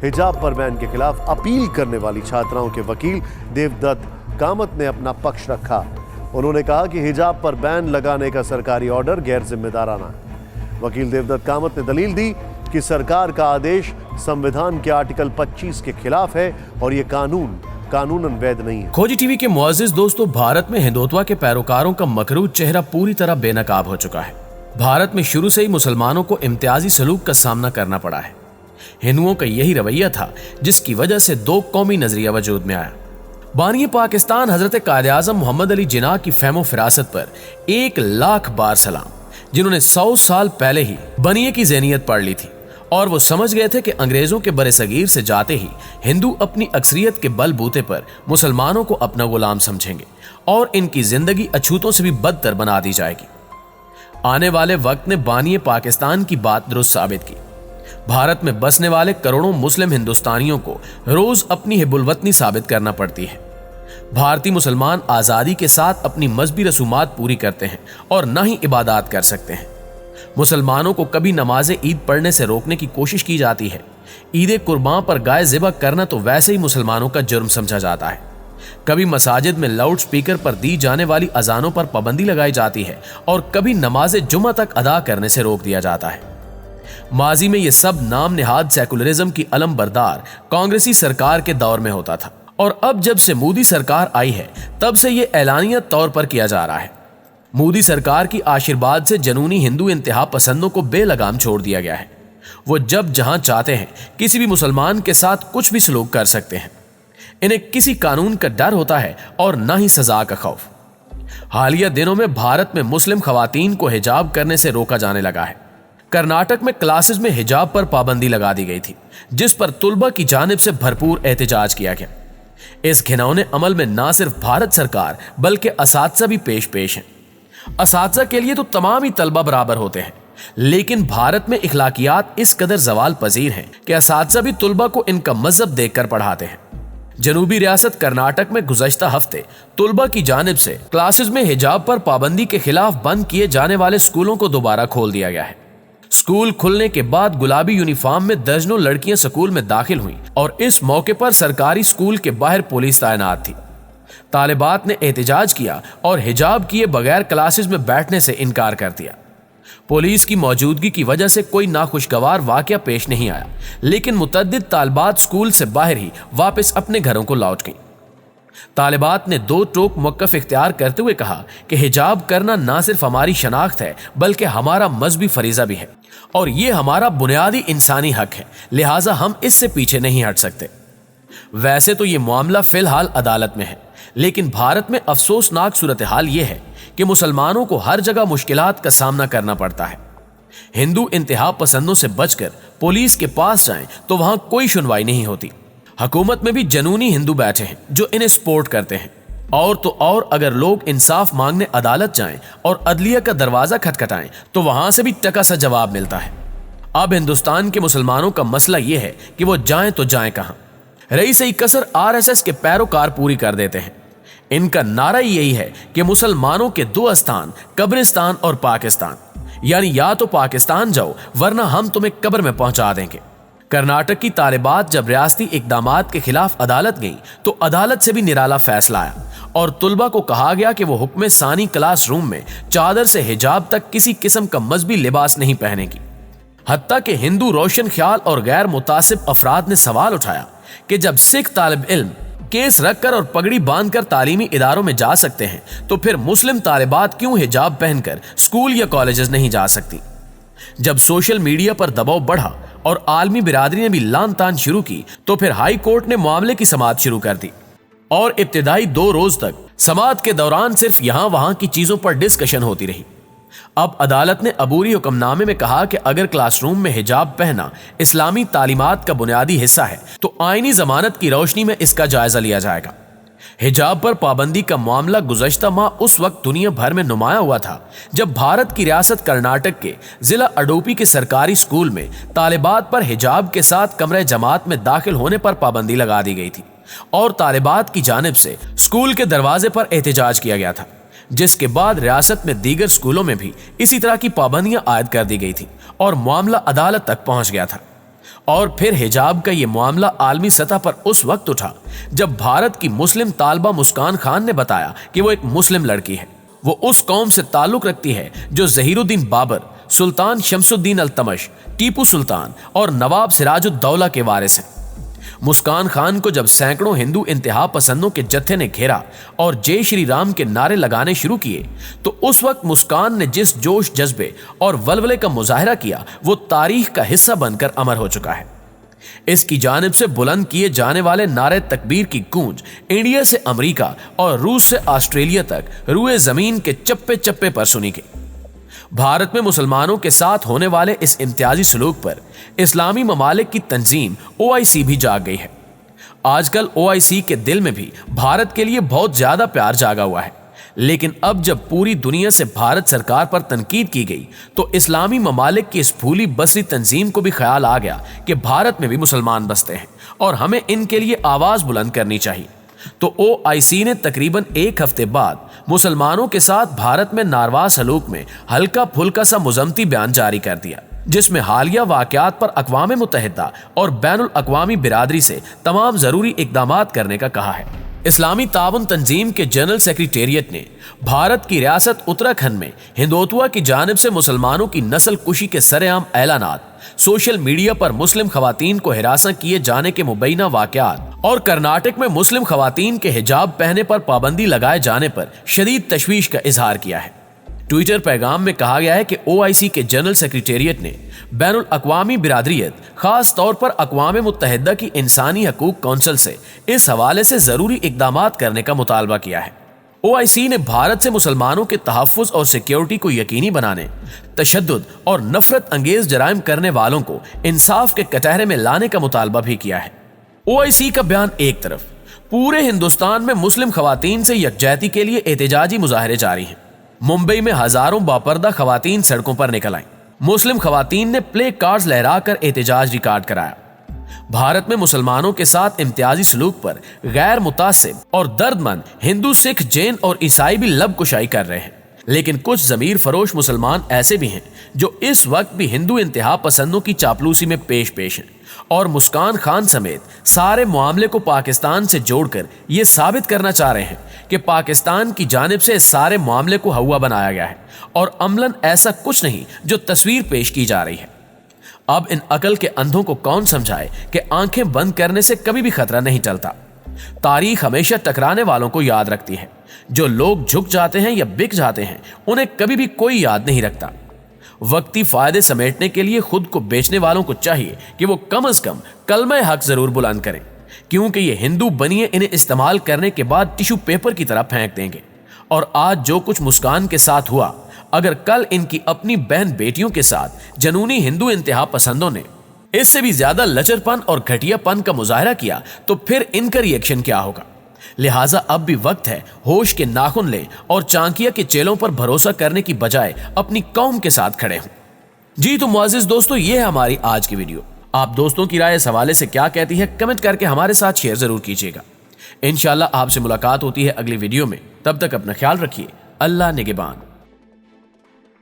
हिजाब पर बैन के खिलाफ अपील करने वाली छात्राओं के वकील देवदत्त कामत ने अपना पक्ष रखा। उन्होंने कहा कि हिजाब पर बैन लगाने का सरकारी ऑर्डर गैर जिम्मेदाराना है। वकील देवदत्त कामत ने दलील दी कि सरकार का आदेश संविधान के आर्टिकल 25 के खिलाफ है और ये कानूनन वैध नहीं है। खोजी टीवी के मुअज़्ज़िज़ दोस्तों, भारत में हिंदुत्व के पैरोकारों का मकरूज चेहरा पूरी तरह बेनकाब हो चुका है। भारत में शुरू से ही मुसलमानों को इम्तियाजी सलूक का सामना करना पड़ा है। हिंदुओं का यही रवैया था जिसकी वजह से दो कौमी नजरिया वजूद में आया। बानी पाकिस्तान हजरत कायदे आज़म मोहम्मद अली जिन्ना की फहमो फिरासत पर 1,00,000 बार सलाम, जिन्होंने 100 साल पहले ही बनिए की ज़हनियत पढ़ ली थी और वो समझ गए थे कि अंग्रेजों के बरे सगीर से जाते ही हिंदू अपनी अक्सरियत के बल बूते पर मुसलमानों को अपना गुलाम समझेंगे और इनकी जिंदगी अछूतों से भी बदतर बना दी जाएगी। आने वाले वक्त ने बानी पाकिस्तान की बात दुरुस्त साबित की। भारत में बसने वाले करोड़ों मुस्लिम हिंदुस्तानियों को रोज अपनी हिब्बुल-वतनी साबित करना पड़ती है। भारतीय मुसलमान आज़ादी के साथ अपनी मजहबी रसूमात पूरी करते हैं और न ही इबादत कर सकते हैं। मुसलमानों को कभी नमाज ईद पढ़ने से रोकने की कोशिश की जाती है। ईद कुर्बान पर गाय ज़िबा करना तो वैसे ही मुसलमानों का जुर्म समझा जाता है। कभी मसाजिद में लाउड स्पीकर पर दी जाने वाली अजानों पर पाबंदी लगाई जाती है और कभी नमाज जुमा तक अदा करने से रोक दिया जाता है। माजी में ये सब नाम निहाद सेकुलरिज्म की अलम बरदार कांग्रेसी सरकार के दौर में होता था और अब जब से मोदी सरकार आई है तब से ये ऐलानियत तौर पर किया जा रहा है। मोदी सरकार की आशीर्वाद से जनूनी हिंदू इंतहा पसंदों को बेलगाम छोड़ दिया गया है। वो जब जहां चाहते हैं किसी भी मुसलमान के साथ कुछ भी सलूक कर सकते हैं। इन्हें किसी कानून का डर होता है और न ही सजा का खौफ। हालिया दिनों में भारत में मुस्लिम खवातीन को हिजाब करने से रोका जाने लगा है। कर्नाटक में क्लासेस में हिजाब पर पाबंदी लगा दी गई थी, जिस पर तुलबा की जानिब से भरपूर एहतजाज किया गया। इस घिनौने अमल में न सिर्फ भारत सरकार बल्कि असातिज़ा भी पेश हैं। असातिज़ा के लिए तो तमाम ही तलबा बराबर होते हैं, लेकिन भारत में इखलाकियात इस कदर जवाल पजीर हैं कि असातिज़ा भी तुलबा को इनका मजहब देखकर पढ़ाते हैं। जनूबी रियासत कर्नाटक में गुज़श्ता हफ्ते तुलबा की जानिब से क्लासेस में हिजाब पर पाबंदी के खिलाफ बंद किए जाने वाले स्कूलों को दोबारा खोल दिया गया है। स्कूल खुलने के बाद गुलाबी यूनिफॉर्म में दर्जनों लड़कियां स्कूल में दाखिल हुईं और इस मौके पर सरकारी स्कूल के बाहर पुलिस तैनात थी। तालिबात ने एहतजाज किया और हिजाब किए बगैर क्लासेस में बैठने से इनकार कर दिया। पुलिस की मौजूदगी की वजह से कोई नाखुशगवार वाकया पेश नहीं आया, लेकिन मुतअद्दिद तालिबात स्कूल से बाहर ही वापस अपने घरों को लौट गईं। तालिबात ने दो टोक मौक़िफ़ इख्तियार करते हुए कहा कि हिजाब करना ना सिर्फ हमारी शनाख्त है बल्कि हमारा मजहबी फरीज़ा भी है और ये हमारा बुनियादी इंसानी हक है, लिहाजा हम इससे पीछे नहीं हट सकते। वैसे तो ये मामला फिलहाल अदालत में है, लेकिन भारत में अफसोसनाक सूरत हाल ये है कि मुसलमानों को हर जगह मुश्किलात का सामना करना पड़ता है। हिंदू इंतहा पसंदों से बचकर पुलिस के पास जाएं तो वहां कोई सुनवाई नहीं होती। हुकूमत में भी जनूनी हिंदू बैठे हैं जो इन्हें सपोर्ट करते हैं। और तो और अगर लोग इंसाफ मांगने अदालत जाएं और अदलिया का दरवाजा खटखटाएं तो वहां से भी टका सा जवाब मिलता है। अब हिंदुस्तान के मुसलमानों का मसला यह है कि वो जाएं तो जाएं कहां। रही सही कसर RSS के पैरोकार पूरी कर देते हैं। इनका नारा यही है कि मुसलमानों के दो स्थान, कब्रिस्तान और पाकिस्तान, यानी या तो पाकिस्तान जाओ वरना हम तुम्हें कब्र में पहुंचा देंगे। कर्नाटक की तालिबात जब रियासती इकदामात के खिलाफ अदालत गई तो अदालत से भी निराला फैसला आया और तुलबा को कहा गया कि वो हुक्म सानी क्लास रूम में चादर से हिजाब तक किसी किस्म का मजहबी लिबास नहीं पहनेगी। हत्ता कि हिंदू रोशन ख्याल और गैर मुतासिब अफराद ने सवाल उठाया कि जब सिख तालिब इल्म केस रखकर और पगड़ी बांधकर तालीमी इदारों में जा सकते हैं तो फिर मुस्लिम तालिबात क्यों हिजाब पहनकर स्कूल या कॉलेजेस नहीं जा सकती। जब सोशल मीडिया पर दबाव बढ़ा और आलमी बिरादरी ने भी लान तान शुरू की तो फिर हाई कोर्ट ने मामले की समाअत शुरू कर दी और इब्तिदाई 2 रोज तक समाअत के दौरान सिर्फ यहां वहां की चीजों पर डिस्कशन होती रही। अब अदालत ने अबूरी हुक्मनामे में कहा कि अगर क्लासरूम में हिजाब पहना इस्लामी तालीमात का बुनियादी हिस्सा है तो आईनी जमानत की रोशनी में इसका जायजा लिया जाएगा। हिजाब पर पाबंदी का मामला गुज़श्ता माह उस वक्त दुनिया भर में नुमाया हुआ था जब भारत की रियासत कर्नाटक के जिला अडोपी के सरकारी स्कूल में तालिबात पर हिजाब के साथ कमरे जमात में दाखिल होने पर पाबंदी लगा दी गई थी और तालिबात की जानिब से स्कूल के दरवाजे पर एहतजाज किया गया था, जिसके बाद रियासत में दीगर स्कूलों में भी इसी तरह की पाबंदियां आयद कर दी गई थी और मामला अदालत तक पहुंच गया था। और फिर हिजाब का ये मामला आलमी सतह पर उस वक्त उठा जब भारत की मुस्लिम तालबा मुस्कान खान ने बताया कि वो एक मुस्लिम लड़की है। वो उस कौम से ताल्लुक रखती है जो ज़हीरुद्दीन बाबर, सुल्तान शमसुद्दीन अल्तमश, टीपू सुल्तान और नवाब सिराजुद्दौला के वारिस हैं। मुस्कान खान को जब सैकड़ों हिंदू इंतहा पसंदों के जत्थे ने घेरा और जय श्री राम के नारे लगाने शुरू किए तो उस वक्त मुस्कान ने जिस जोश, जज्बे और वलवले का मुजाहरा किया वो तारीख का हिस्सा बनकर अमर हो चुका है। इसकी जानिब से बुलंद किए जाने वाले नारे तकबीर की गूंज इंडिया से अमेरिका और रूस से ऑस्ट्रेलिया तक रुए जमीन के चप्पे चप्पे पर सुनी गई। भारत में मुसलमानों के साथ होने वाले इस इम्तियाजी सलूक पर इस्लामी ममालिक की तंजीम OIC भी जाग गई है। आजकल OIC के दिल में भी भारत के लिए बहुत ज्यादा प्यार जागा हुआ है, लेकिन अब जब पूरी दुनिया से भारत सरकार पर तनकीद की गई तो इस्लामी ममालिक की इस भूली बसरी तंजीम को भी ख्याल आ गया कि भारत में भी मुसलमान बसते हैं और हमें इनके लिए आवाज बुलंद करनी चाहिए। तो OIC ने तकरीबन एक हफ्ते बाद मुसलमानों के साथ भारत में नारवा सलूक में हल्का फुल्का सा मुजम्मती बयान जारी कर दिया, जिसमें हालिया वाकयात पर अक़वाम मुत्तहिदा और बैनुल अक़वामी बिरादरी से तमाम जरूरी इक़दामात करने का कहा है। इस्लामी ताउन तंजीम के जनरल सेक्रेटेरिएट ने भारत की रियासत उत्तराखंड में हिंदुत्वा की जानिब से मुसलमानों की नस्ल कुशी के सरेआम ऐलानात, सोशल मीडिया पर मुस्लिम खवातीन को हिरासा किए जाने के मुबैना वाकयात और कर्नाटक में मुस्लिम खवातीन के हिजाब पहने पर पाबंदी लगाए जाने पर शदीद तशवीश का इजहार किया है। ट्विटर पैगाम में कहा गया है कि OIC के जनरल सेक्रेटेरिएट ने बैनुल अक़वामी बिरादरियत, खास तौर पर अक़वाम मुत्तहिदा की इंसानी हकूक कौंसिल से इस हवाले से जरूरी इक़दामात करने का मुतालबा किया है। OIC ने भारत से मुसलमानों के तहफ़्फ़ुज़ और सिक्योरिटी को यकीनी बनाने, तशद्दुद और नफरत अंगेज जराइम करने वालों को इंसाफ के कटहरे में लाने का मुतालबा भी किया है। OIC का बयान एक तरफ, पूरे हिंदुस्तान में मुस्लिम खवातीन से यकजहती के लिए एहतजाजी मुजाहरे जारी हैं। मुंबई में हजारों बापर्दा खवातीन सड़कों पर निकल आईं। मुस्लिम खवातीन ने प्ले कार्ड्स लहराकर एहतजाज रिकॉर्ड कराया। भारत में मुसलमानों के साथ इम्तियाजी सलूक पर गैर मुतासिब और दर्दमंद हिंदू, सिख, जैन और ईसाई भी लब कुशाई कर रहे हैं, लेकिन कुछ जमीर फरोश मुसलमान ऐसे भी हैं जो इस वक्त भी हिंदू इंतहा पसंदों की चापलूसी में पेश हैं और मुस्कान खान समेत सारे मामले को पाकिस्तान से जोड़कर ये साबित करना चाह रहे हैं कि पाकिस्तान की जानिब से इस सारे मामले को हवा बनाया गया है और अमलन ऐसा कुछ नहीं जो तस्वीर पेश की जा रही है। अब इन अकल के अंधों को कौन समझाए कि आंखें बंद करने से कभी भी खतरा नहीं टलता। तारीख हमेशा टकराने वालों को याद रखती है। जो लोग झुक जाते हैं या बिक जाते हैं उन्हें कभी भी कोई याद नहीं रखता। वक्ती फायदे समेटने के लिए खुद को बेचने वालों को चाहिए कि वो कम से कम कलमे हक जरूर बुलंद करें, क्योंकि ये हिंदू बनिए इन्हें इस्तेमाल करने के बाद टिश्यू पेपर की तरह फेंक देंगे। और आज जो कुछ मुस्कान के साथ हुआ, अगर कल इनकी अपनी बहन बेटियों के साथ जनूनी हिंदू इंतहा पसंदों ने इससे भी ज्यादा लचरपन और घटियापन का मुजाहरा किया तो फिर इनका रिएक्शन क्या होगा। लिहाजा अब भी वक्त है होश के नाखून लें और चांकिया के चेलों पर भरोसा करने की बजाय अपनी कौम के साथ खड़े हों। जी तो मुअज़्ज़िज़ दोस्तों, ये है हमारी आज की वीडियो। आप दोस्तों की राय इस हवाले से क्या कहती है कमेंट करके हमारे साथ शेयर जरूर कीजिएगा। इंशाल्लाह आपसे मुलाकात होती है अगली वीडियो में। तब तक अपना ख्याल रखिए। अल्लाह निगहबान।